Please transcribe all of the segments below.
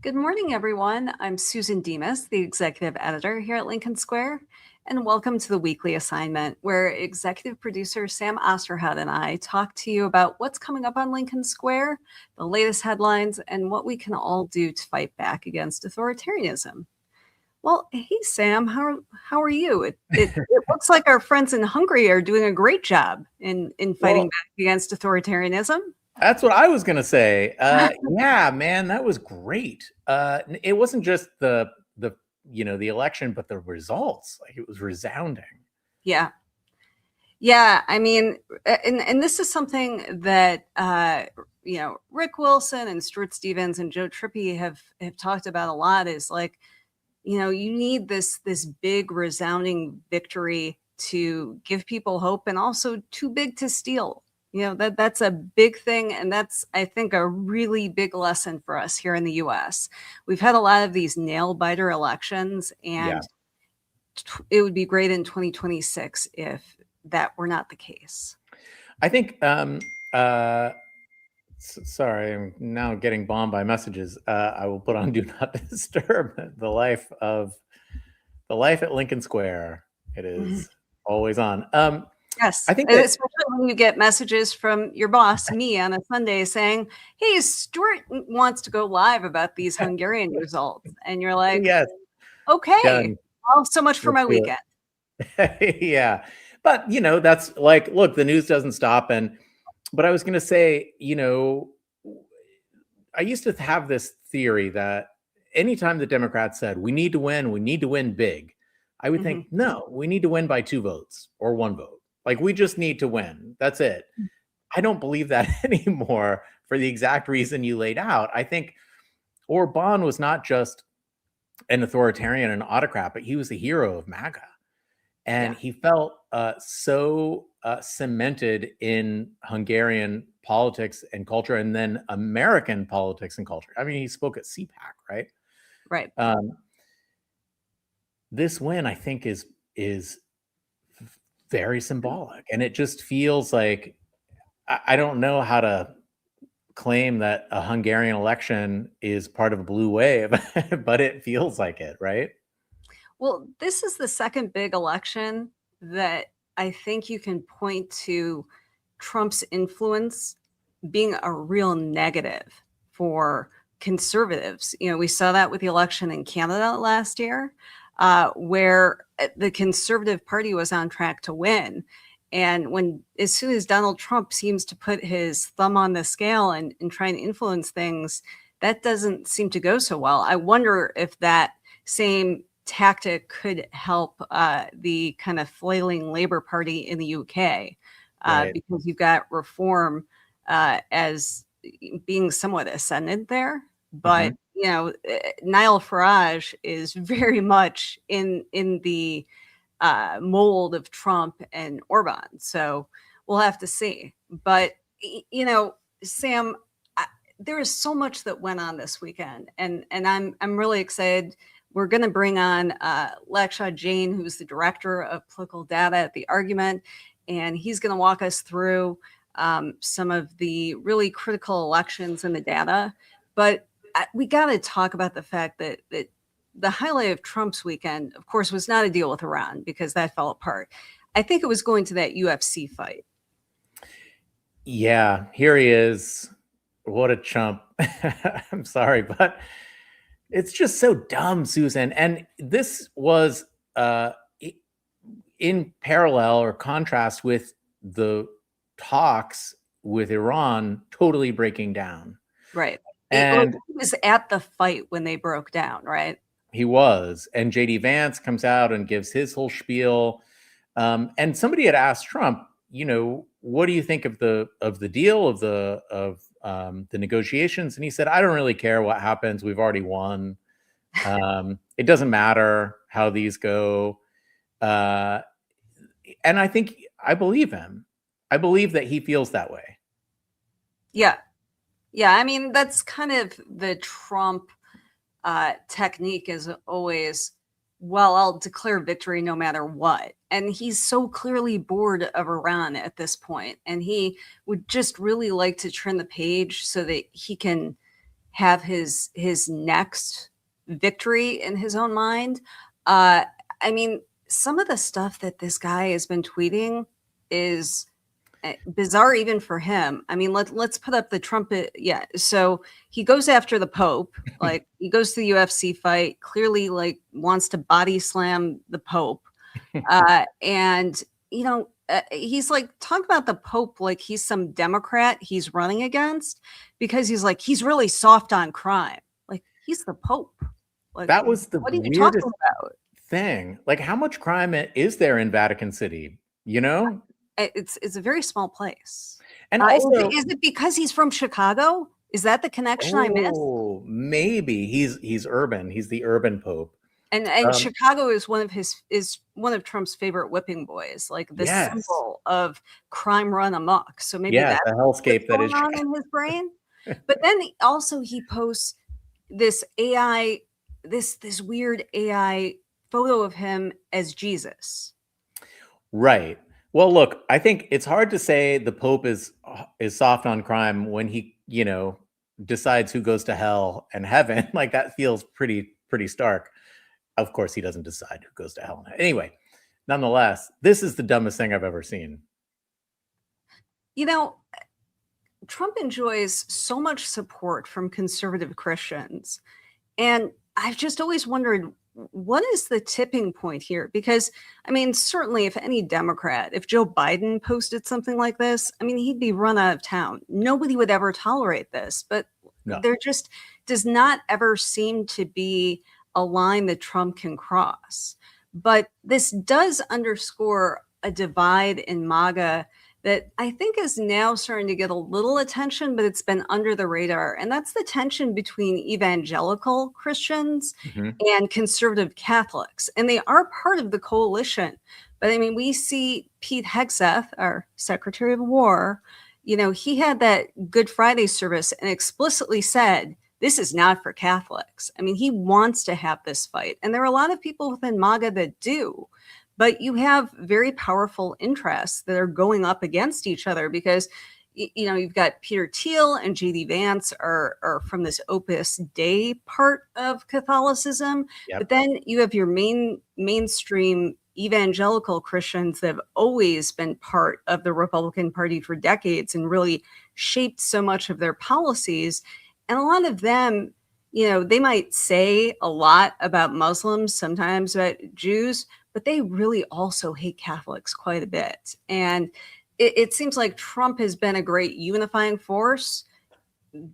Good morning, everyone. I'm Susan Demas, the executive editor here at Lincoln Square, and welcome to the weekly assignment where executive producer Sam Osterhout and I talk to you about what's coming up on Lincoln Square, the latest headlines, and what we can all do to fight back against authoritarianism. Well, hey, Sam, how are you? It looks like our friends in Hungary are doing a great job in fighting Well, back against authoritarianism. that's what I was gonna say. Yeah, man, that was great. It wasn't just the election, but the results. Like it was resounding. Yeah. Yeah, I mean, and this is something that Rick Wilson and Stuart Stevens and Joe Trippi have talked about a lot. Is like, you need this big resounding victory to give people hope, and also too big to steal. That's a big thing, and that's, I think, a really big lesson for us here in the U.S. We've had a lot of these nail biter elections, Yeah, and it would be great in 2026 if that were not the case. I think. Uh, Sorry, I'm now getting bombed by messages. I will put on Do Not Disturb. The life at Lincoln Square. It Mhm. is always on. Yes, I think that. especially when you get messages from your boss, me, on a Sunday saying, "Hey, Stuart wants to go live about these Hungarian results," and you're like, Yes, "Okay, done. well, so much for Let's my do weekend." it. Yeah, but that's like, look, the news doesn't stop. But I was going to say, I used to have this theory that anytime the Democrats said we need to win big, I would think, Mhm. no, we need to win by 2 votes or 1 vote. Like we just need to win. That's it. I don't believe that anymore for the exact reason you laid out. I think Orban was not just an authoritarian and autocrat, but he was the hero of MAGA. And Yeah, he felt so cemented in Hungarian politics and culture, and then American politics and culture. I mean, he spoke at CPAC, right? right. Um, this win, I think, is very symbolic, and it just feels like I don't know how to claim that a Hungarian election is part of a blue wave, but it feels like it, right? Well, this is the second big election that I think you can point to Trump's influence being a real negative for conservatives. We saw that with the election in Canada last year, where the Conservative Party was on track to win. And as soon as Donald Trump seems to put his thumb on the scale and try and influence things, that doesn't seem to go so well. I wonder if that same tactic could help the kind of flailing Labour Party in the UK, Right. because you've got Reform as being somewhat ascendant there. Hmm. But Nigel Farage is very much in the mold of Trump and Orban. So we'll have to see. But Sam, there is so much that went on this weekend, and I'm really excited. We're going to bring on Lakshad Jain, who's the director of political data at the Argument, and he's going to walk us through some of the really critical elections and the data. But we got to talk about the fact that the highlight of Trump's weekend, of course, was not a deal with Iran because that fell apart. I think it was going to that UFC fight. Yeah, here he is. What a chump. I'm sorry, but it's just so dumb, Susan. And this was in parallel or contrast with the talks with Iran totally breaking down. Right. And He was at the fight when they broke down, right? he was. And JD Vance comes out and gives his whole spiel. And somebody had asked Trump, what do you think of the deal of the negotiations? And he said, I don't really care what happens. We've already won. It doesn't matter how these go. Uh, and I believe him. I believe that he feels that way. Yeah. Yeah. I mean, that's kind of the Trump technique, is always, well, I'll declare victory no matter what. And he's so clearly bored of Iran at this point, and he would just really like to turn the page so that he can have his next victory in his own mind. I mean, some of the stuff that this guy has been tweeting is bizarre even for him. I mean, let's put up the trumpet. Yeah. So he goes after the Pope, like he goes to the UFC fight, clearly like wants to body slam the Pope. And you know, he's like talking about the Pope like he's some Democrat he's running against, because he's like, he's really soft on crime. Like, he's the Pope. Like, That was the what are you talking weirdest about? thing. Like, how much crime is there in Vatican City? You know, It's a very small place. and also, Is it because he's from Chicago? Is that the connection I missed? oh, maybe he's urban. He's the urban pope. And Chicago is one of Trump's favorite whipping boys, like the Yes, symbol of crime run amok. So maybe yeah, that's the what's hellscape that going is. on in his brain. But then also he posts this AI, this weird AI photo of him as Jesus. Right. Well, look, I think it's hard to say the Pope is soft on crime when he, decides who goes to hell and heaven. Like, that feels pretty stark. Of course, he doesn't decide who goes to hell and heaven. Anyway, nonetheless, this is the dumbest thing I've ever seen. You know, Trump enjoys so much support from conservative Christians. And I've just always wondered, what is the tipping point here? Because, I mean, certainly if any Democrat, if Joe Biden posted something like this, I mean, he'd be run out of town. Nobody would ever tolerate this. But No. there just does not ever seem to be a line that Trump can cross. But this does underscore a divide in MAGA that I think is now starting to get a little attention, but it's been under the radar. And that's the tension between evangelical Christians Mhm. and conservative Catholics. And they are part of the coalition. But I mean, we see Pete Hegseth, our Secretary of War, he had that Good Friday service and explicitly said, this is not for Catholics. I mean, he wants to have this fight. And there are a lot of people within MAGA that do. But you have very powerful interests that are going up against each other because, you've got Peter Thiel and J.D. Vance are from this Opus Dei part of Catholicism. Yep. But then you have your mainstream evangelical Christians that have always been part of the Republican Party for decades and really shaped so much of their policies. And a lot of them, they might say a lot about Muslims, sometimes about Jews, but they really also hate Catholics quite a bit. And it seems like Trump has been a great unifying force,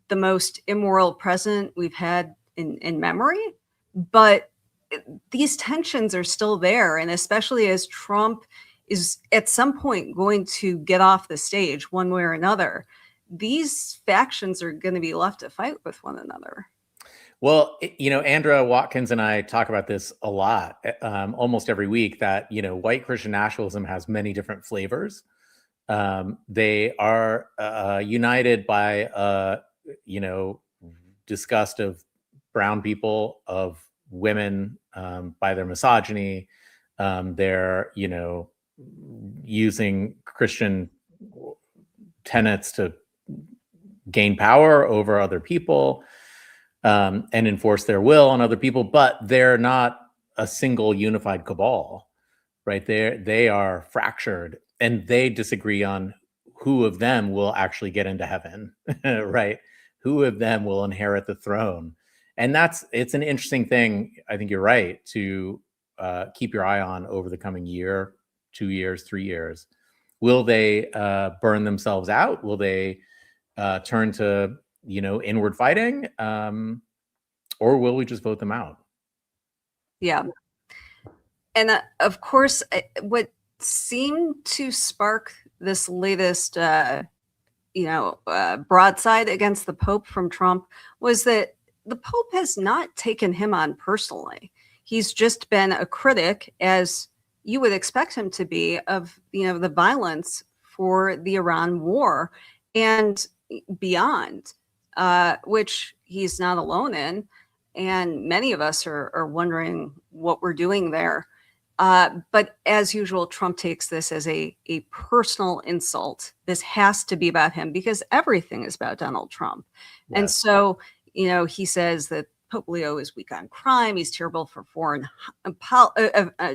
the most immoral president we've had in memory. But these tensions are still there. And especially as Trump is at some point going to get off the stage one way or another, these factions are going to be left to fight with one another. Well, Andrea Watkins and I talk about this a lot, almost every week, that, white Christian nationalism has many different flavors. They are united by, disgust of brown people, of women, by their misogyny. They're, using Christian tenets to gain power over other people. And enforce their will on other people, but they're not a single unified cabal, right? They are fractured, and they disagree on who of them will actually get into heaven, right? Who of them will inherit the throne? And it's an interesting thing. I think you're right to keep your eye on over the coming year, 2 years, 3 years. Will they burn themselves out? Will they turn to inward fighting, or will we just vote them out? Yeah. And of course, what seemed to spark this latest, broadside against the Pope from Trump was that the Pope has not taken him on personally. He's just been a critic, as you would expect him to be, of the violence for the Iran war and beyond, which he's not alone in. And many of us are wondering what we're doing there. But as usual, Trump takes this as a personal insult. This has to be about him because everything is about Donald Trump. Yes. And so, he says that Pope Leo is weak on crime. He's terrible for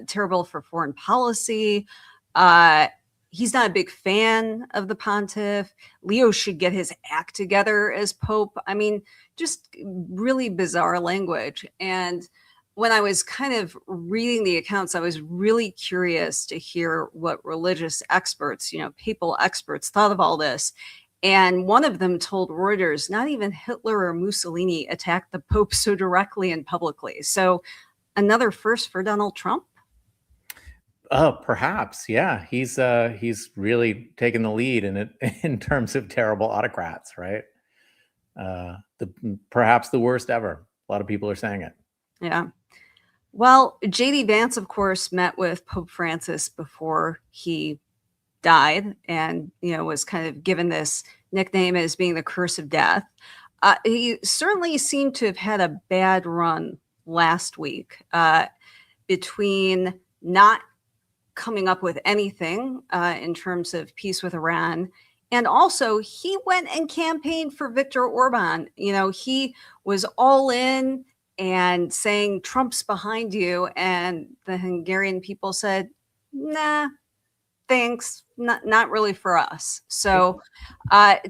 terrible for foreign policy. He's not a big fan of the pontiff. Leo should get his act together as Pope. I mean, just really bizarre language. And when I was kind of reading the accounts, I was really curious to hear what religious experts, papal experts thought of all this. And one of them told Reuters, not even Hitler or Mussolini attacked the Pope so directly and publicly. So another first for Donald Trump? Perhaps, yeah. He's really taken the lead in terms of terrible autocrats, right? Perhaps the worst ever. A lot of people are saying it. Yeah. Well, JD Vance, of course, met with Pope Francis before he died and, was kind of given this nickname as being the curse of death. He certainly seemed to have had a bad run last week between not coming up with anything in terms of peace with Iran. And also, he went and campaigned for Viktor Orban. He was all in and saying Trump's behind you. And the Hungarian people said, nah, thanks, not really for us. So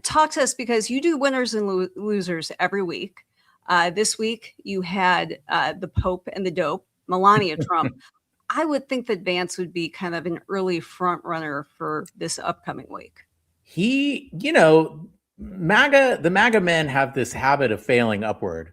talk to us, because you do winners and losers every week. This week, you had the Pope and the dope, Melania Trump. I would think that Vance would be kind of an early front runner for this upcoming week. The MAGA men have this habit of failing upward.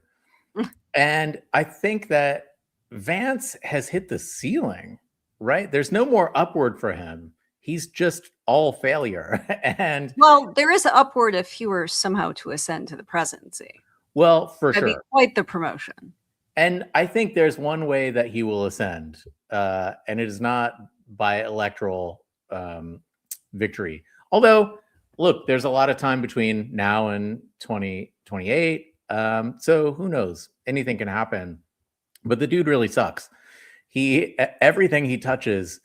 And I think that Vance has hit the ceiling, right? There's no more upward for him. He's just all failure. And well, there is an upward if he were somehow to ascend to the presidency. Well, for That'd sure. be quite the promotion. And I think there's one way that he will ascend, and it is not by electoral victory. Although, look, there's a lot of time between now and 2028. So who knows? Anything can happen. But the dude really sucks. Everything he touches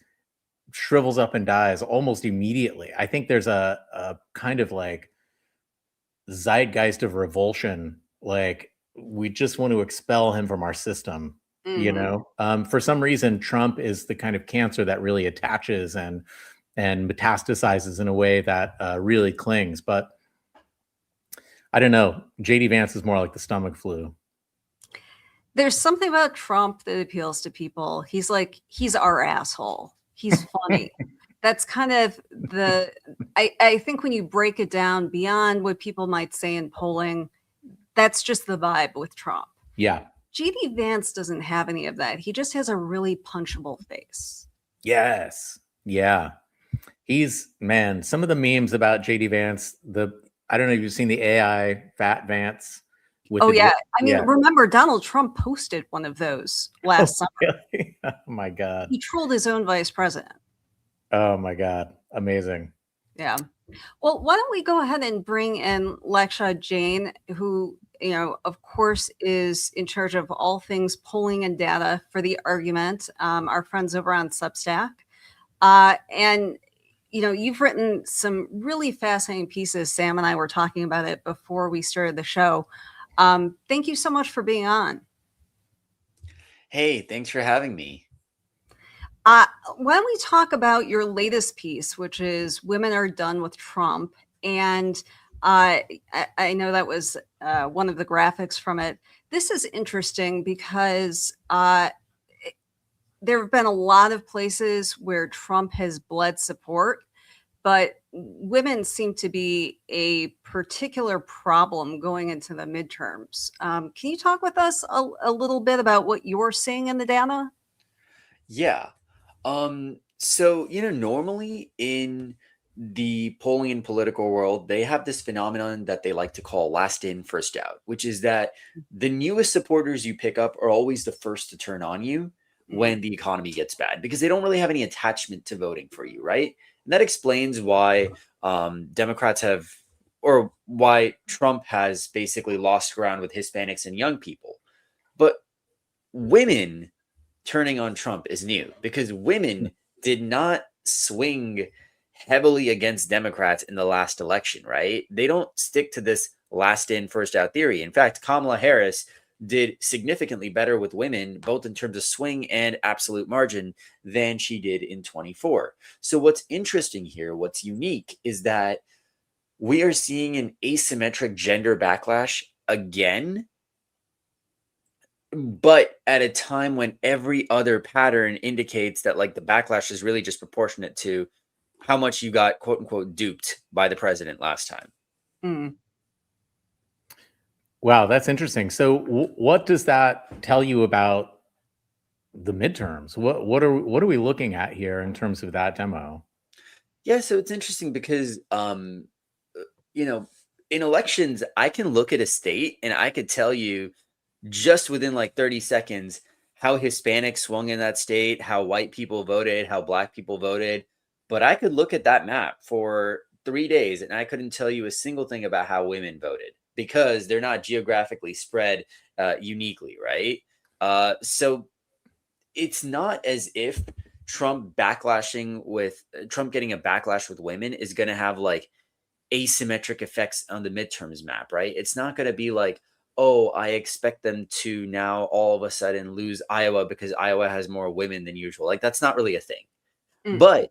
shrivels up and dies almost immediately. I think there's a kind of like zeitgeist of revulsion. Like, we just want to expel him from our system. For some reason, Trump is the kind of cancer that really attaches and metastasizes in a way that really clings. But I don't know. JD Vance is more like the stomach flu. There's something about Trump that appeals to people. He's our asshole. He's funny. That's kind of I think when you break it down beyond what people might say in polling, that's just the vibe with Trump. Yeah. JD Vance doesn't have any of that. He just has a really punchable face. Yes. Yeah. Some of the memes about JD Vance, I don't know if you've seen the AI fat Vance. Remember, Donald Trump posted one of those last summer. Really? Oh my God. He trolled his own vice president. Oh my God. Amazing. Yeah. Well, why don't we go ahead and bring in Lakshad Jain, who, of course, is in charge of all things polling and data for The Argument, our friends over on Substack. And, you've written some really fascinating pieces. Sam and I were talking about it before we started the show. Thank you so much for being on. Hey, thanks for having me. Why don't we talk about your latest piece, which is Women Are Done with Trump. And I know that was one of the graphics from it. This is interesting because there have been a lot of places where Trump has bled support, but women seem to be a particular problem going into the midterms. Can you talk with us a little bit about what you're seeing in the data? Yeah. So, normally in the polling and political world, they have this phenomenon that they like to call last in, first out, which is that the newest supporters you pick up are always the first to turn on you when the economy gets bad, because they don't really have any attachment to voting for you, right? And that explains why Democrats or why Trump has basically lost ground with Hispanics and young people. But women turning on Trump is new, because women did not swing heavily against Democrats in the last election, right? They don't stick to this last in, first out theory. In fact, Kamala Harris did significantly better with women, both in terms of swing and absolute margin, than she did in 24. So what's interesting here, what's unique, is that we are seeing an asymmetric gender backlash again, but at a time when every other pattern indicates that like the backlash is really just proportionate to how much you got quote unquote duped by the president last time. Mm. Wow, that's interesting. So what does that tell you about the midterms? What are we looking at here in terms of that demo? Yeah, so it's interesting because you know, in elections, I can look at a state and I could tell you just within like 30 seconds how Hispanics swung in that state, how white people voted, how black people voted. But I could look at that map for 3 days and I couldn't tell you a single thing about how women voted because they're not geographically spread uniquely, right? So it's not as if Trump getting a backlash with women is going to have like asymmetric effects on the midterms map, right? It's not going to be like, oh, I expect them to now all of a sudden lose Iowa because Iowa has more women than usual. Like, that's not really a thing. Mm. But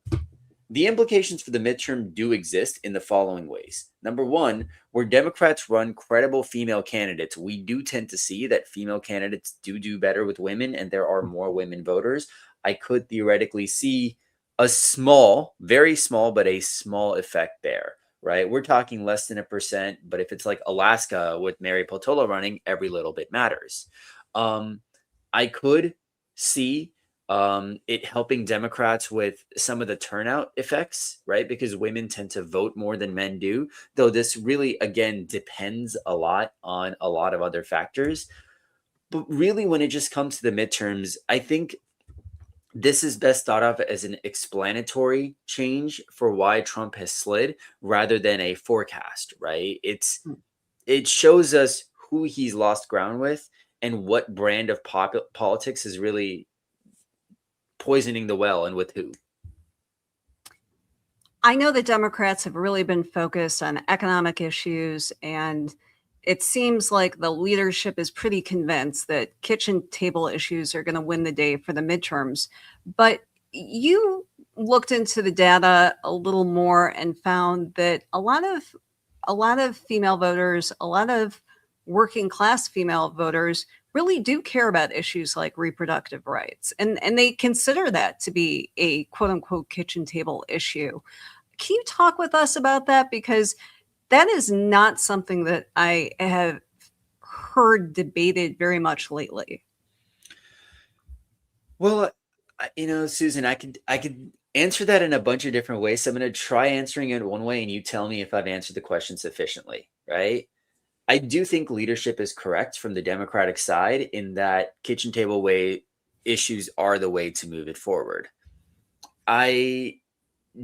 the implications for the midterm do exist in the following ways. Number one, where Democrats run credible female candidates, we do tend to see that female candidates do better with women and there are more women voters. I could theoretically see a small, very small, but a small effect there, right? We're talking less than 1%, but if it's like Alaska with Mary Peltola running, every little bit matters. I could see it helping Democrats with some of the turnout effects, right? Because women tend to vote more than men do, though this really, again, depends a lot on a lot of other factors. But really, when it just comes to the midterms, I think this is best thought of as an explanatory change for why Trump has slid rather than a forecast, right? It shows us who he's lost ground with and what brand of politics is really poisoning the well and with who. I know the Democrats have really been focused on economic issues, and it seems like the leadership is pretty convinced that kitchen table issues are going to win the day for the midterms. But you looked into the data a little more and found that a lot of female voters, a lot of working class female voters really do care about issues like reproductive rights, and they consider that to be a quote unquote kitchen table issue. Can you talk with us about that? Because that is not something that I have heard debated very much lately. Well, Susan, I could answer that in a bunch of different ways. So I'm going to try answering it one way, and you tell me if I've answered the question sufficiently, right? I do think leadership is correct from the Democratic side in that kitchen table way issues are the way to move it forward. I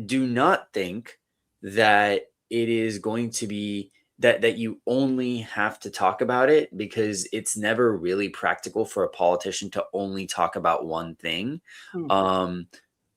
do not think that it is going to be that you only have to talk about it because it's never really practical for a politician to only talk about one thing. Hmm.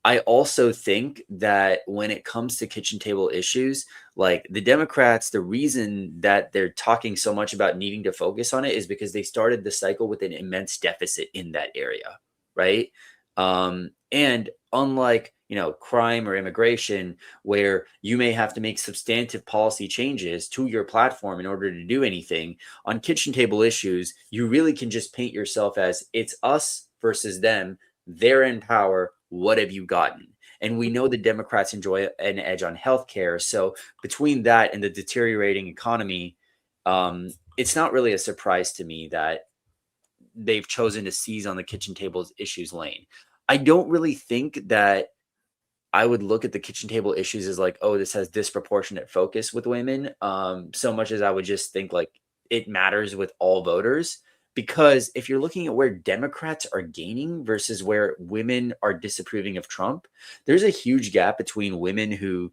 I also think that when it comes to kitchen table issues, like the Democrats, the reason that they're talking so much about needing to focus on it is because they started the cycle with an immense deficit in that area, right? And unlike, crime or immigration, where you may have to make substantive policy changes to your platform in order to do anything, on kitchen table issues, you really can just paint yourself as it's us versus them. They're in power. What have you gotten? And we know the Democrats enjoy an edge on healthcare. So between that and the deteriorating economy, it's not really a surprise to me that they've chosen to seize on the kitchen tables issues lane. I don't really think that I would look at the kitchen table issues as like, oh, this has disproportionate focus with women, so much as I would just think like it matters with all voters. Because if you're looking at where Democrats are gaining versus where women are disapproving of Trump, there's a huge gap between women who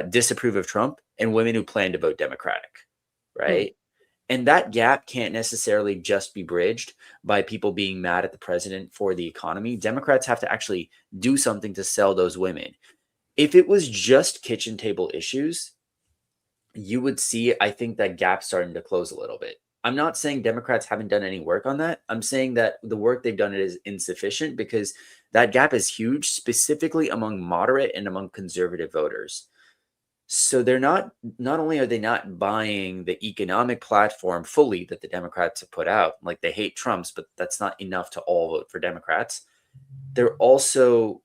disapprove of Trump and women who plan to vote Democratic, right? And that gap can't necessarily just be bridged by people being mad at the president for the economy. Democrats have to actually do something to sell those women. If it was just kitchen table issues, you would see, I think, that gap starting to close a little bit. I'm not saying Democrats haven't done any work on that. I'm saying that the work they've done is insufficient because that gap is huge, specifically among moderate and among conservative voters. So they're not only are they not buying the economic platform fully that the Democrats have put out, like they hate Trump's, but that's not enough to all vote for Democrats. They're also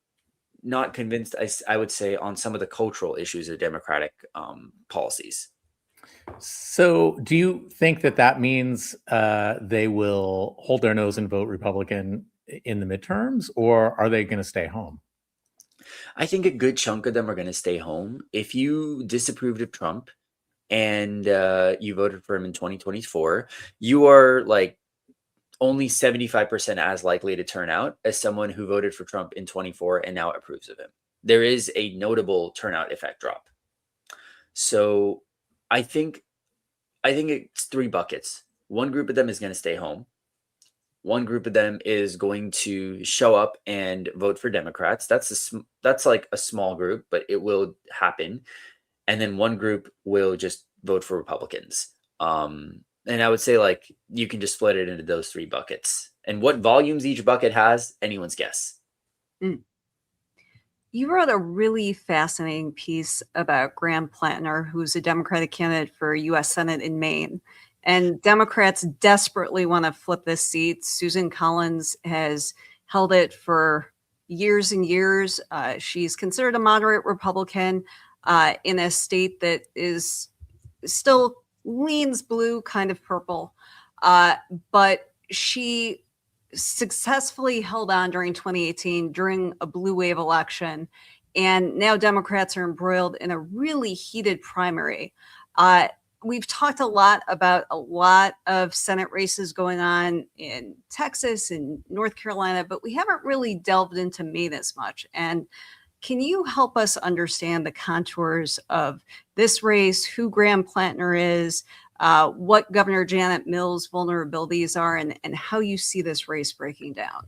not convinced, I would say, on some of the cultural issues of Democratic policies. So, do you think that that means they will hold their nose and vote Republican in the midterms, or are they going to stay home? I think a good chunk of them are going to stay home. If you disapproved of Trump and you voted for him in 2024, you are like only 75% as likely to turn out as someone who voted for Trump in 24 and now approves of him. There is a notable turnout effect drop. So I think it's three buckets. One group of them is going to stay home. One group of them is going to show up and vote for Democrats. That's like a small group, but it will happen. And then one group will just vote for Republicans. And I would say like you can just split it into those three buckets. And what volumes each bucket has, anyone's guess. You wrote a really fascinating piece about Graham Plattner, who's a Democratic candidate for U.S. Senate in Maine. And Democrats desperately want to flip this seat. Susan Collins has held it for years and years. She's considered a moderate Republican in a state that is still leans blue, kind of purple. But she successfully held on during 2018 during a blue wave election. And now Democrats are embroiled in a really heated primary. We've talked a lot about a lot of Senate races going on in Texas and North Carolina, but we haven't really delved into Maine as much. And can you help us understand the contours of this race, who Graham Plattner is, what Governor Janet Mills' vulnerabilities are, and how you see this race breaking down?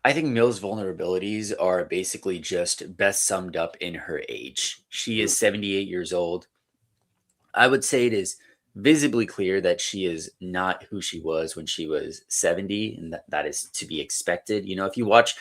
I think Mills' vulnerabilities are basically just best summed up in her age. She is 78 years old. I would say it is visibly clear that she is not who she was when she was 70, and that is to be expected. You know, if you watch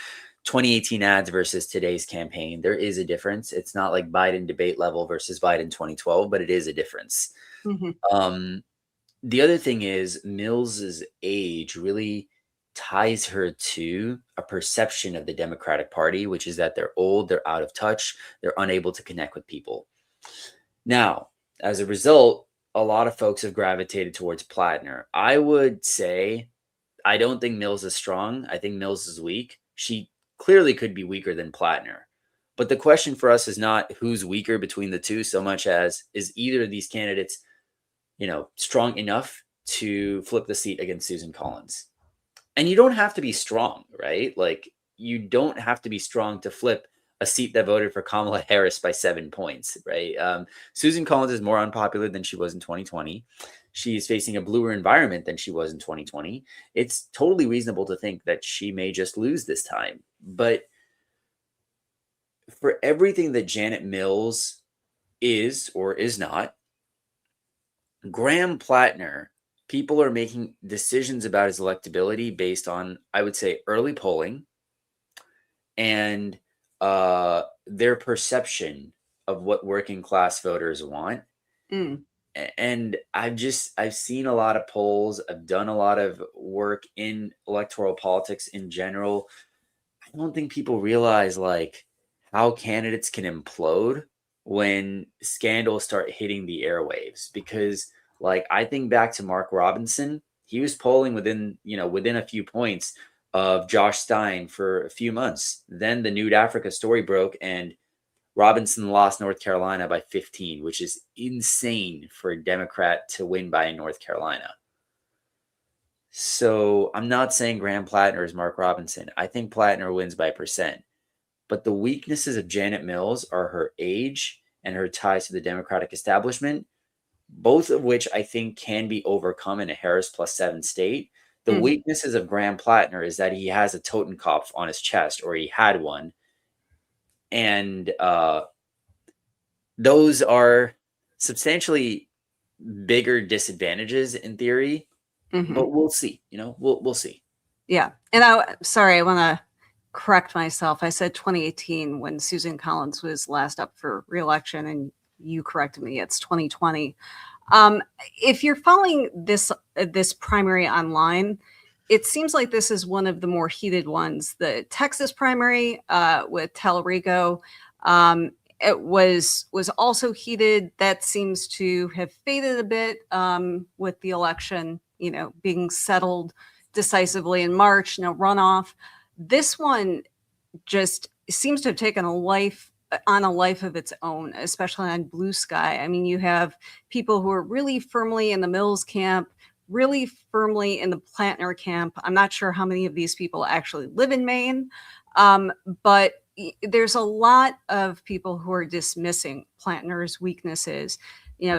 2018 ads versus today's campaign, there is a difference. It's not like Biden debate level versus Biden 2012, but it is a difference. The other thing is Mills's age really ties her to a perception of the Democratic Party, which is that they're old, they're out of touch, they're unable to connect with people. Now, as a result, a lot of folks have gravitated towards Plattner. I would say I don't think Mills is strong. I think Mills is weak. She clearly could be weaker than Plattner. But the question for us is not who's weaker between the two so much as is either of these candidates, strong enough to flip the seat against Susan Collins. And you don't have to be strong, right? Like you don't have to be strong to flip a seat that voted for Kamala Harris by 7 points, right? Susan Collins is more unpopular than she was in 2020. She's facing a bluer environment than she was in 2020. It's totally reasonable to think that she may just lose this time. But for everything that Janet Mills is or is not, Graham Plattner, people are making decisions about his electability based on, I would say, early polling and their perception of what working class voters want. And I've seen a lot of polls. I've done a lot of work in electoral politics in general. I don't think people realize like how candidates can implode when scandals start hitting the airwaves. Because like I think back to Mark Robinson, he was polling within a few points of Josh Stein for a few months. Then the Nude Africa story broke and Robinson lost North Carolina by 15, which is insane for a Democrat to win by in North Carolina. So I'm not saying Graham Plattner is Mark Robinson. I think Plattner wins by %. But the weaknesses of Janet Mills are her age and her ties to the Democratic establishment, both of which I think can be overcome in a Harris +7 state. The weaknesses of Graham Plattner is that he has a Totenkopf on his chest, or he had one. And those are substantially bigger disadvantages in theory, but we'll see. We'll see. Yeah. And sorry, I want to correct myself. I said 2018 when Susan Collins was last up for reelection, and you corrected me. It's 2020. If you're following this primary online, it seems like this is one of the more heated ones. The Texas primary with Tallarico, it was also heated. That seems to have faded a bit with the election, being settled decisively in March, no runoff. This one just seems to have taken a life of its own, especially on Blue Sky. I mean, you have people who are really firmly in the Mills camp, really firmly in the Plattner camp. I'm not sure how many of these people actually live in Maine, but there's a lot of people who are dismissing Plattner's weaknesses,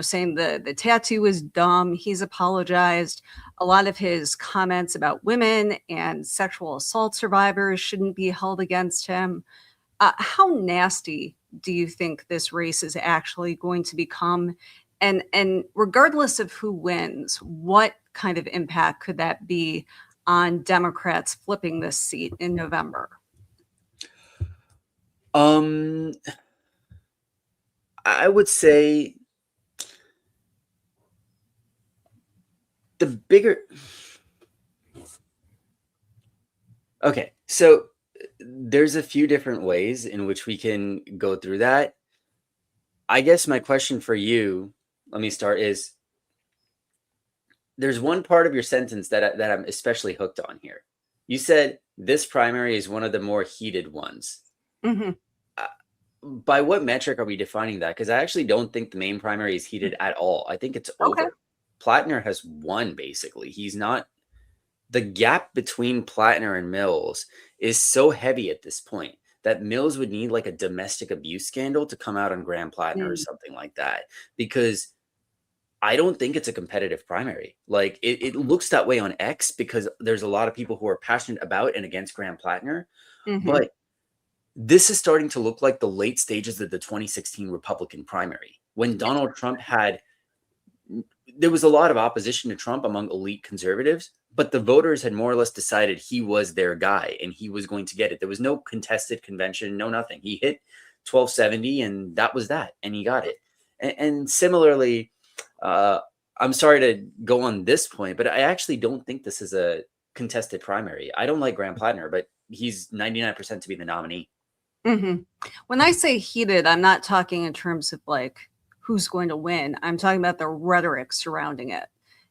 saying the tattoo is dumb. He's apologized. A lot of his comments about women and sexual assault survivors shouldn't be held against him. How nasty do you think this race is actually going to become? And regardless of who wins, what kind of impact could that be on Democrats flipping this seat in November? I would say the bigger. Okay, so there's a few different ways in which we can go through that. I guess my question for you, let me start, is there's one part of your sentence that I'm especially hooked on here. You said this primary is one of the more heated ones. Mm-hmm. By what metric are we defining that? Because I actually don't think the Maine primary is heated at all. I think it's over. Plattner has won, basically. He's not. The gap between Plattner and Mills is so heavy at this point that Mills would need like a domestic abuse scandal to come out on Graham Plattner or something like that, because I don't think it's a competitive primary. Like it looks that way on X because there's a lot of people who are passionate about and against Graham Plattner, but this is starting to look like the late stages of the 2016 Republican primary when Donald Trump there was a lot of opposition to Trump among elite conservatives, but the voters had more or less decided he was their guy and he was going to get it. There was no contested convention, no nothing. He hit 1270 and that was that, and he got it. And similarly, I'm sorry to go on this point, but I actually don't think this is a contested primary. I don't like Graham Plattner, but he's 99% to be the nominee. When I say heated, I'm not talking in terms of like who's going to win. I'm talking about the rhetoric surrounding it.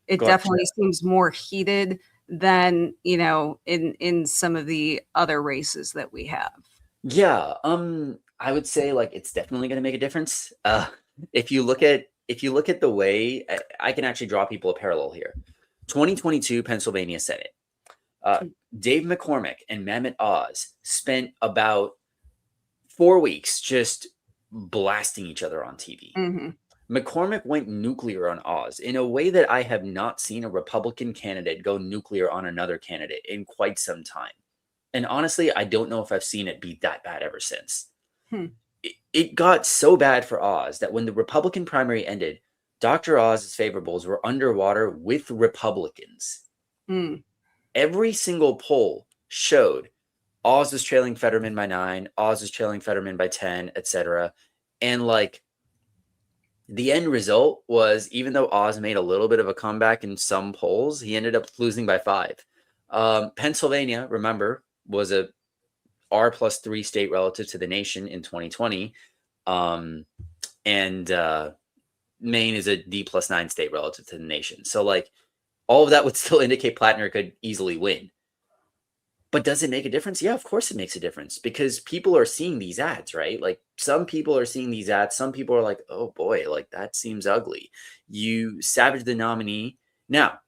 It definitely seems more heated than, in some of the other races that we have. Yeah. I would say like it's definitely going to make a difference. If you look at the way I can actually draw people a parallel here. 2022 Pennsylvania Senate. Dave McCormick and Mehmet Oz spent about 4 weeks just blasting each other on TV. McCormick went nuclear on Oz in a way that I have not seen a Republican candidate go nuclear on another candidate in quite some time. And honestly, I don't know if I've seen it be that bad ever since. It got so bad for Oz that when the Republican primary ended, Dr. Oz's favorables were underwater with Republicans. Every single poll showed Oz was trailing Fetterman by 9, Oz was trailing Fetterman by 10, etc. And like the end result was, even though Oz made a little bit of a comeback in some polls, he ended up losing by 5. Pennsylvania, remember, was a R+3 state relative to the nation in 2020. And Maine is a D+9 state relative to the nation. So like all of that would still indicate Plattner could easily win. But does it make a difference? Yeah, of course it makes a difference, because people are seeing these ads, right? Like some people are seeing these ads. Some people are like, oh boy, like that seems ugly. You savage the nominee. Now,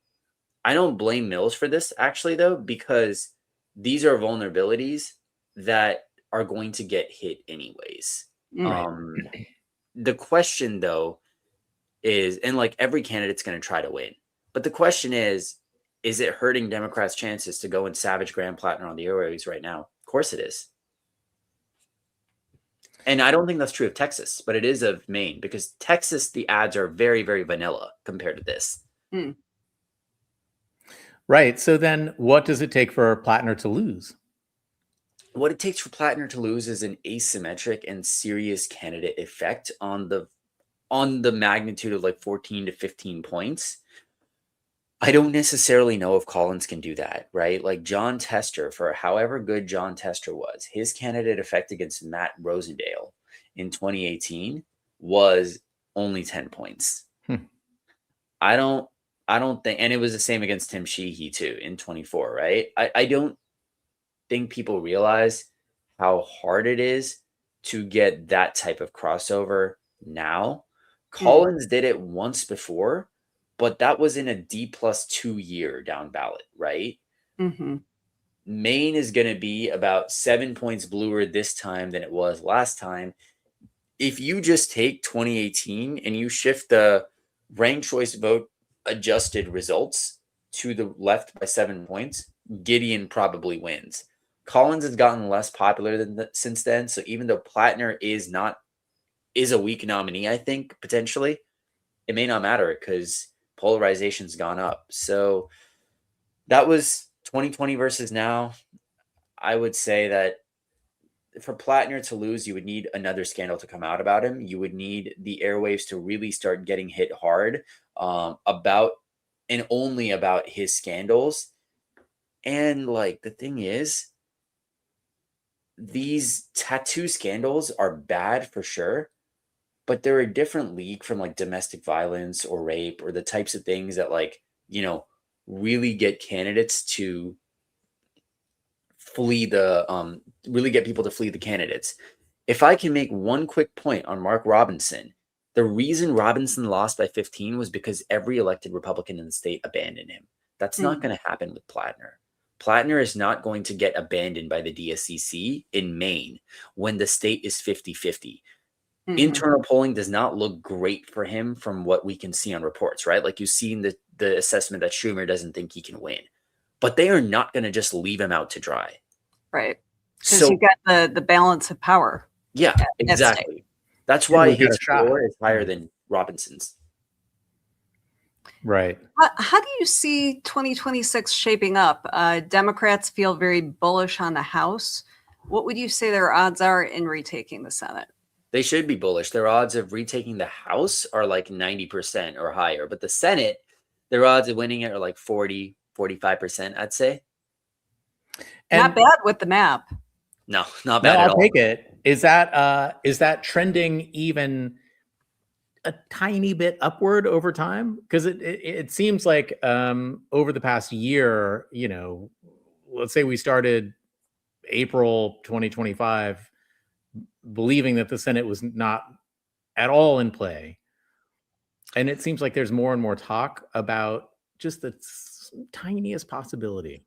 I don't blame Mills for this actually though, because these are vulnerabilities that are going to get hit anyways. The question though is, and like every candidate's going to try to win, but the question is it hurting Democrats' chances to go and savage Graham Plattner on the airwaves right now? Of course it is. And I don't think that's true of Texas, but it is of Maine, because Texas, the ads are very, very vanilla compared to this. Hmm. Right. So then what does it take for Plattner to lose? What it takes for Plattner to lose is an asymmetric and serious candidate effect on the magnitude of like 14 to 15 points. I don't necessarily know if Collins can do that, right? Like John Tester, for however good John Tester was, his candidate effect against Matt Rosendale in 2018 was only 10 points. Hmm. I don't think, and it was the same against Tim Sheehy too in 24, right? I don't think people realize how hard it is to get that type of crossover now. Collins did it once before, but that was in a D+2 year down ballot, right? Mm-hmm. Maine is going to be about 7 points bluer this time than it was last time. If you just take 2018 and you shift the ranked choice vote adjusted results to the left by 7 points, Gideon probably wins. Collins has gotten less popular since then. So even though Plattner is a weak nominee, I think potentially, it may not matter because polarization's gone up. So that was 2020 versus now. I would say that for Plattner to lose, you would need another scandal to come out about him. You would need the airwaves to really start getting hit hard about and only about his scandals. And like the thing is, these tattoo scandals are bad for sure, but they're a different league from like domestic violence or rape or the types of things that like, really get candidates to flee really get people to flee the candidates. If I can make one quick point on Mark Robinson, the reason Robinson lost by 15 was because every elected Republican in the state abandoned him. That's not going to happen with Plattner. Plattner is not going to get abandoned by the DSCC in Maine when the state is 50-50. Internal polling does not look great for him from what we can see on reports, right? Like you've seen the assessment that Schumer doesn't think he can win. But they are not going to just leave him out to dry. Right. Because you got the balance of power. Yeah, exactly. That's why his score is higher than Robinson's. Right. How do you see 2026 shaping up? Democrats feel very bullish on the House. What would you say their odds are in retaking the Senate? They should be bullish. Their odds of retaking the House are like 90% or higher. But the Senate, their odds of winning it are like 40, 45%, I'd say. And not bad with the map. No, not bad at all. I'll take it. Is that trending even a tiny bit upward over time? Because it seems like over the past year, let's say we started April 2025 believing that the Senate was not at all in play. And it seems like there's more and more talk about just the tiniest possibility.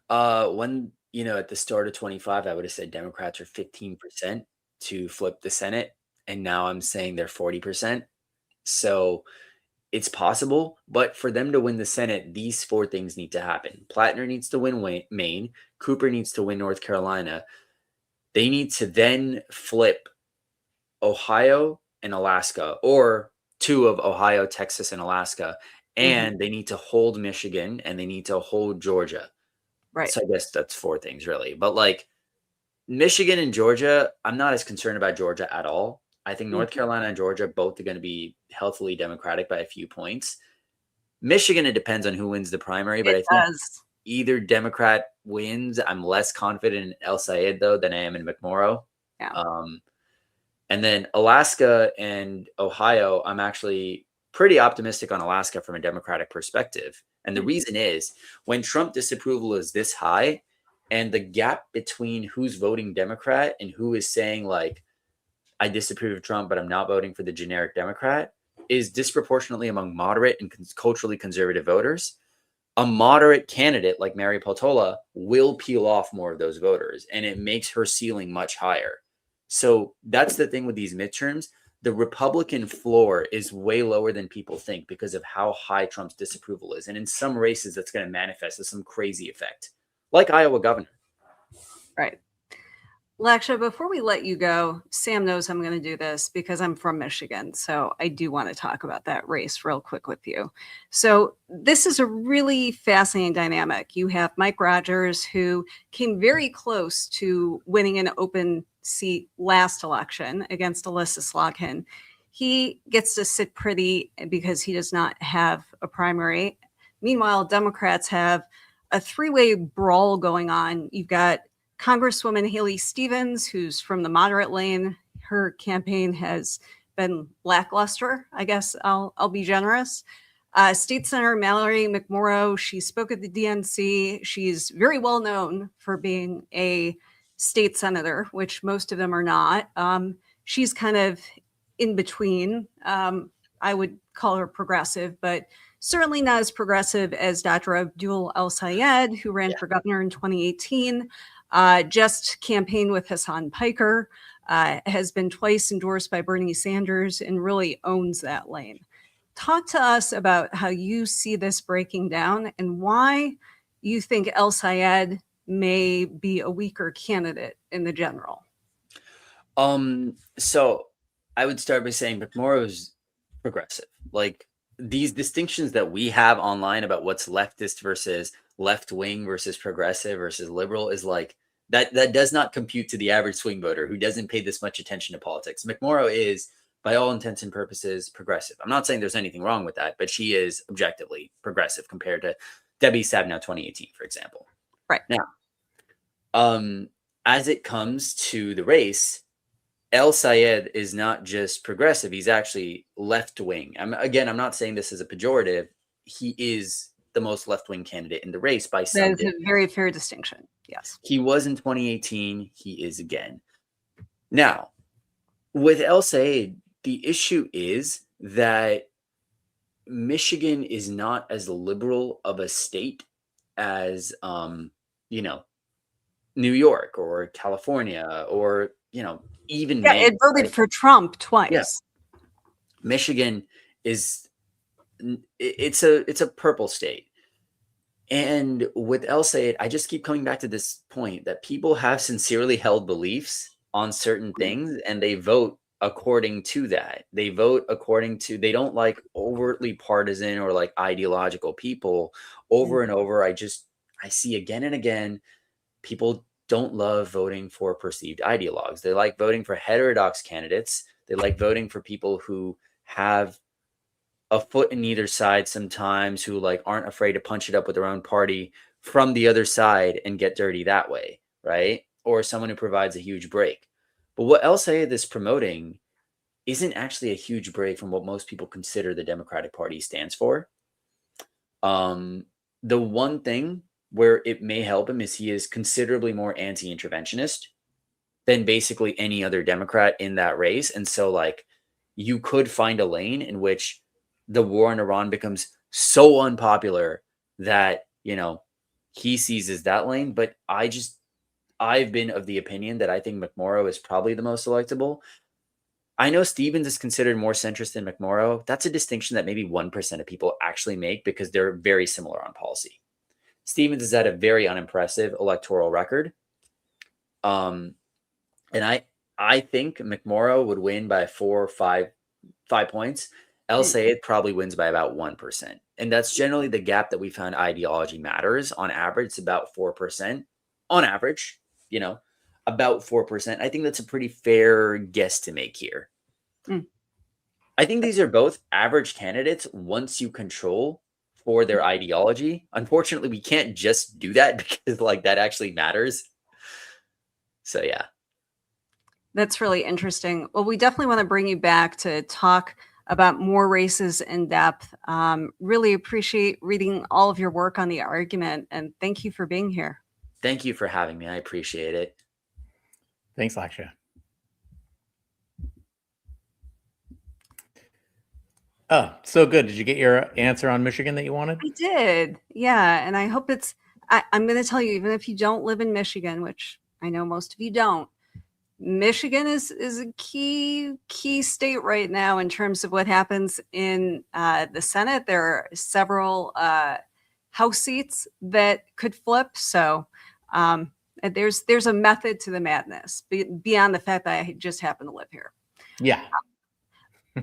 When at the start of 25, I would have said Democrats are 15% to flip the Senate. And now I'm saying they're 40%. So it's possible. But for them to win the Senate, these four things need to happen. Plattner needs to win Maine. Cooper needs to win North Carolina. They need to then flip Ohio and Alaska, or two of Ohio, Texas, and Alaska. And they need to hold Michigan and they need to hold Georgia. Right. So I guess that's four things really. But like Michigan and Georgia, I'm not as concerned about Georgia at all. I think North Carolina and Georgia both are going to be healthily Democratic by a few points. Michigan, it depends on who wins the primary, but I think either Democrat wins. I'm less confident in El Sayed though than I am in McMorrow. Yeah. And then Alaska and Ohio, I'm actually pretty optimistic on Alaska from a Democratic perspective. And the reason is when Trump disapproval is this high and the gap between who's voting Democrat and who is saying like, I disapprove of Trump, but I'm not voting for the generic Democrat is disproportionately among moderate and culturally conservative voters. A moderate candidate like Mary Peltola will peel off more of those voters and it makes her ceiling much higher. So that's the thing with these midterms. The Republican floor is way lower than people think because of how high Trump's disapproval is. And in some races, that's going to manifest as some crazy effect, like Iowa governor. Right. Laksha, before we let you go, Sam knows I'm going to do this because I'm from Michigan. So I do want to talk about that race real quick with you. So this is a really fascinating dynamic. You have Mike Rogers, who came very close to winning an open seat last election against Alyssa Slotkin. He gets to sit pretty because he does not have a primary. Meanwhile, Democrats have a three-way brawl going on. You've got Congresswoman Haley Stevens, who's from the moderate lane. Her campaign has been lackluster, I guess I'll be generous. State Senator Mallory McMorrow, she spoke at the DNC. She's very well known for being a state senator, which most of them are not. She's kind of in between. I would call her progressive, but certainly not as progressive as Dr. Abdul El-Sayed, who ran for governor in 2018. Just campaigned with Hassan Piker, has been twice endorsed by Bernie Sanders and really owns that lane. Talk to us about how you see this breaking down and why you think El-Sayed may be a weaker candidate in the general. So I would start by saying McMorrow's progressive. Like, these distinctions that we have online about what's leftist versus left wing versus progressive versus liberal is like that does not compute to the average swing voter who doesn't pay this much attention to politics. McMorrow is, by all intents and purposes, progressive. I'm not saying there's anything wrong with that, but she is objectively progressive compared to Debbie Stabenow 2018, for example. Right. Now, as it comes to the race, El-Sayed is not just progressive, he's actually left-wing. I'm not saying this as a pejorative. He is the most left-wing candidate in the race by some. That is a very fair distinction, yes. He was in 2018, he is again. Now, with El-Sayed, the issue is that Michigan is not as liberal of a state as, New York or California or, even Maine, it voted for Trump twice. Yeah. Michigan is it's a purple state. And with El-Sayed, I just keep coming back to this point that people have sincerely held beliefs on certain things and they vote according to that. They vote according to, they don't like overtly partisan or like ideological people over and over. I see again and again, people don't love voting for perceived ideologues. They like voting for heterodox candidates. They like voting for people who have a foot in either side sometimes, who like aren't afraid to punch it up with their own party from the other side and get dirty that way, right? Or someone who provides a huge break. But what El-Sayed is promoting isn't actually a huge break from what most people consider the Democratic Party stands for. The one thing where it may help him is he is considerably more anti-interventionist than basically any other Democrat in that race. And so like you could find a lane in which the war in Iran becomes so unpopular that, he seizes that lane. But I've been of the opinion that I think McMorrow is probably the most electable. I know Stevens is considered more centrist than McMorrow. That's a distinction that maybe 1% of people actually make because they're very similar on policy. Stevens has had a very unimpressive electoral record. And I think McMorrow would win by 4 or 5 points. El-Sayed probably wins by about 1%. And that's generally the gap that we found ideology matters. On average, it's about 4%. On average, about 4%. I think that's a pretty fair guess to make here. I think these are both average candidates once you control for their ideology. Unfortunately, we can't just do that because like that actually matters. So yeah. That's really interesting. Well, we definitely want to bring you back to talk about more races in depth. Really appreciate reading all of your work on the argument, and thank you for being here. Thank you for having me. I appreciate it. Thanks, Lakshya. Oh, so good. Did you get your answer on Michigan that you wanted? I did. Yeah. And I hope I'm going to tell you, even if you don't live in Michigan, which I know most of you don't, Michigan is a key state right now in terms of what happens in the Senate. There are several House seats that could flip. So There's a method to the madness beyond the fact that I just happen to live here. Yeah.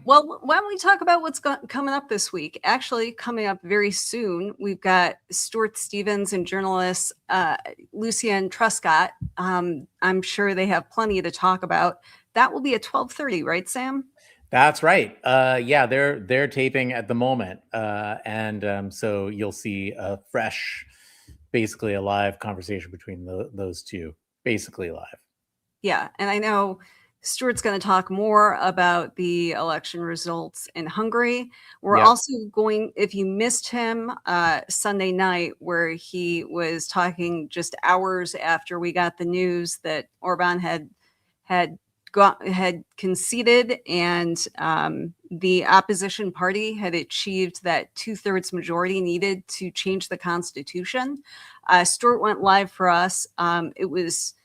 Well, why don't we talk about what's coming up this week? Actually, coming up very soon, we've got Stuart Stevens and journalist Lucian Truscott. I'm sure they have plenty to talk about. That will be at 12:30, right, Sam? That's right. Yeah, they're taping at the moment, and so you'll see a fresh, basically a live conversation between those two, basically live. Yeah, and I know Stuart's going to talk more about the election results in Hungary. We're also going, if you missed him Sunday night, where he was talking just hours after we got the news that Orban had conceded and the opposition party had achieved that 2/3 majority needed to change the constitution. Stuart went live for us. It was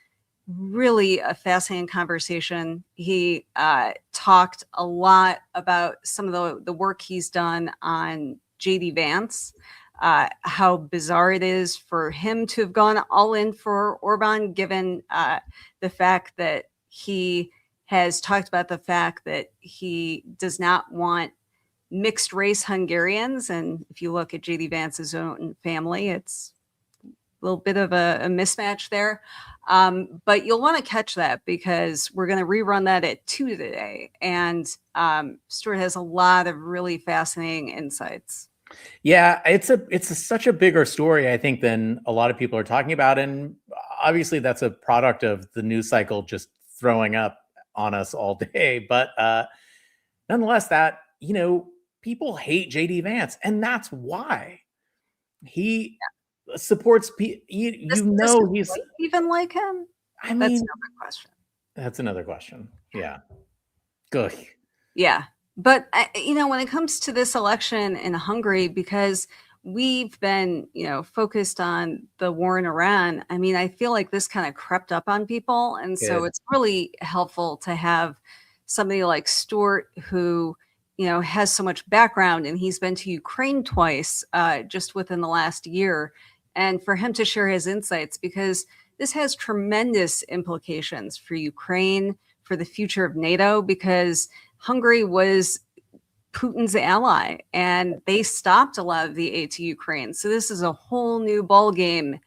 really a fascinating conversation. He talked a lot about some of the work he's done on JD Vance, how bizarre it is for him to have gone all in for Orban, given the fact that he has talked about the fact that he does not want mixed race Hungarians. And if you look at JD Vance's own family, it's a little bit of a mismatch there. But you'll want to catch that because we're going to rerun that at 2 today. And Stuart has a lot of really fascinating insights. Yeah, it's such a bigger story, I think, than a lot of people are talking about. And obviously that's a product of the news cycle just throwing up on us all day. But nonetheless, that, people hate JD Vance, and that's why he supports he's even like him. I mean, that's another question. That's another question. Yeah. Good. Yeah. But, when it comes to this election in Hungary, because we've been, focused on the war in Iran, I mean, I feel like this kind of crept up on people. And so it's really helpful to have somebody like Stuart who, has so much background, and he's been to Ukraine twice just within the last year. And for him to share his insights, because this has tremendous implications for Ukraine, for the future of NATO, because Hungary was Putin's ally and they stopped a lot of the aid to Ukraine. So this is a whole new ball game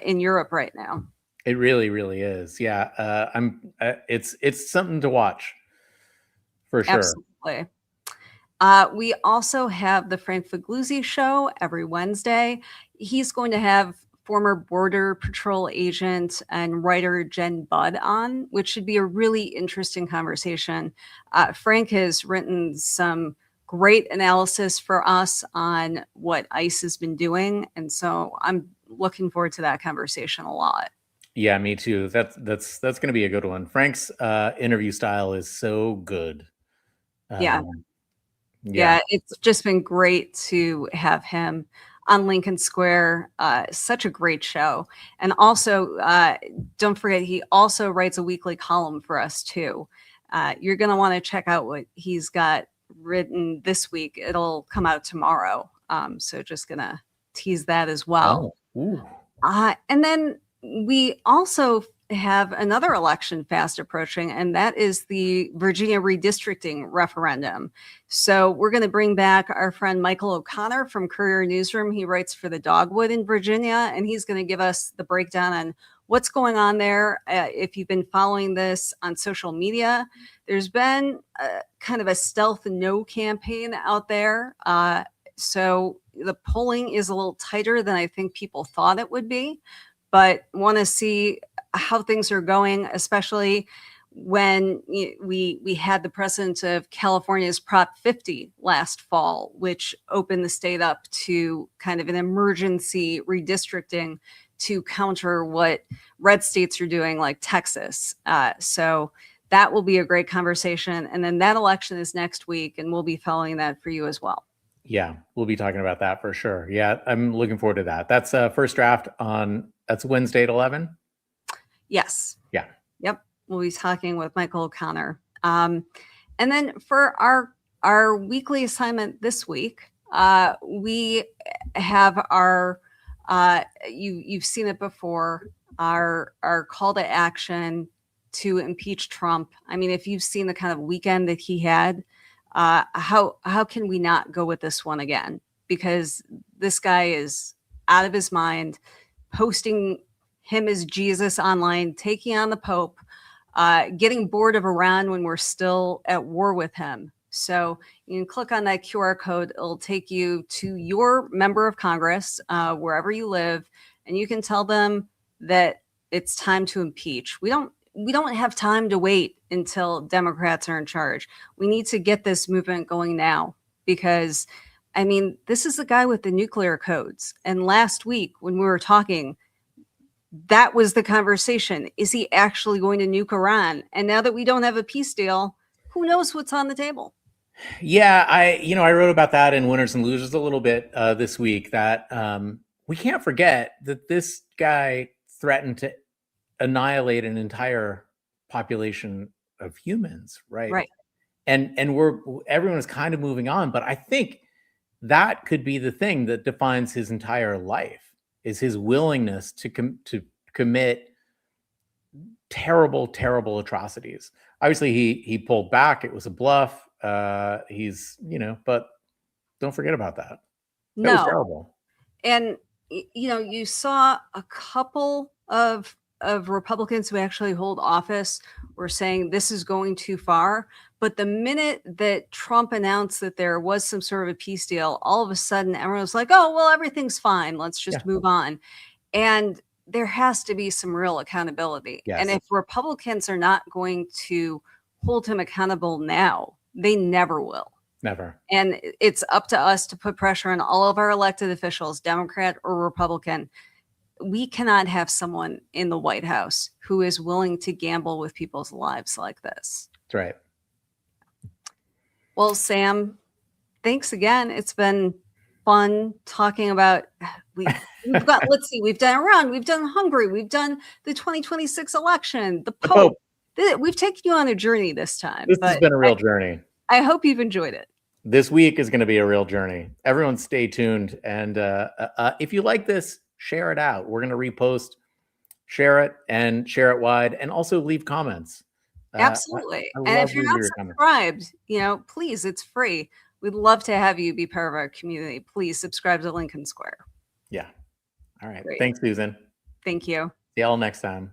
in Europe right now. It really, really is. Yeah. It's something to watch for sure. Absolutely. We also have the Frank Figliuzzi show every Wednesday. He's going to have former Border Patrol agent and writer Jen Budd on, which should be a really interesting conversation. Frank has written some great analysis for us on what ICE has been doing. And so I'm looking forward to that conversation a lot. Yeah, me too. That's going to be a good one. Frank's interview style is so good. Yeah, it's just been great to have him on Lincoln Square. Such a great show. And also, don't forget, he also writes a weekly column for us too. You're going to want to check out what he's got written this week. It'll come out tomorrow. So just going to tease that as well. And then we also have another election fast approaching, and that is the Virginia redistricting referendum. So we're going to bring back our friend Michael O'Connor from Courier Newsroom. He writes for the Dogwood in Virginia, and he's going to give us the breakdown on what's going on there. If you've been following this on social media, there's been kind of a stealth no campaign out there. So the polling is a little tighter than I think people thought it would be, but want to see how things are going, especially when we had the precedent of California's Prop 50 last fall, which opened the state up to kind of an emergency redistricting to counter what red states are doing, like Texas. So that will be a great conversation. And then that election is next week, and we'll be following that for you as well. Yeah, we'll be talking about that for sure. Yeah, I'm looking forward to that. That's first draft that's Wednesday at 11. Yes. Yeah. Yep. We'll be talking with Michael O'Connor. And then for our weekly assignment this week, we have our, you've seen it before, our call to action to impeach Trump. I mean, if you've seen the kind of weekend that he had, how can we not go with this one again? Because this guy is out of his mind, posting him as Jesus online, taking on the Pope, getting bored of Iran when we're still at war with him. So you can click on that QR code. It'll take you to your member of Congress, wherever you live, and you can tell them that it's time to impeach. We don't have time to wait until Democrats are in charge. We need to get this movement going now, because I mean, this is the guy with the nuclear codes. And last week when we were talking, that was the conversation. Is he actually going to nuke Iran? And now that we don't have a peace deal, who knows what's on the table? Yeah, I wrote about that in Winners and Losers a little bit this week, that we can't forget that this guy threatened to annihilate an entire population of humans, right? Right. And everyone is kind of moving on, but I think that could be the thing that defines his entire life, is his willingness to commit terrible, terrible atrocities. Obviously, he pulled back. It was a bluff. He's, but don't forget about that. That was terrible. And you saw a couple of Republicans who actually hold office were saying this is going too far. But the minute that Trump announced that there was some sort of a peace deal, all of a sudden everyone was like, oh, well, everything's fine. Let's just move on. And there has to be some real accountability. Yes. And if Republicans are not going to hold him accountable now, they never will. Never. And it's up to us to put pressure on all of our elected officials, Democrat or Republican. We cannot have someone in the White House who is willing to gamble with people's lives like this. That's right. Well, Sam, thanks again. It's been fun talking about, we've got, let's see, we've done Iran, we've done Hungary, we've done the 2026 election, the Pope. We've taken you on a journey this time. This has been a real journey. I hope you've enjoyed it. This week is going to be a real journey. Everyone stay tuned. And if you like this, share it out. We're going to repost, share it wide, and also leave comments. Absolutely. I and if you're not subscribed, please, it's free. We'd love to have you be part of our community. Please subscribe to Lincoln Square. Yeah. All right. Great. Thanks, Susan. Thank you. See y'all next time.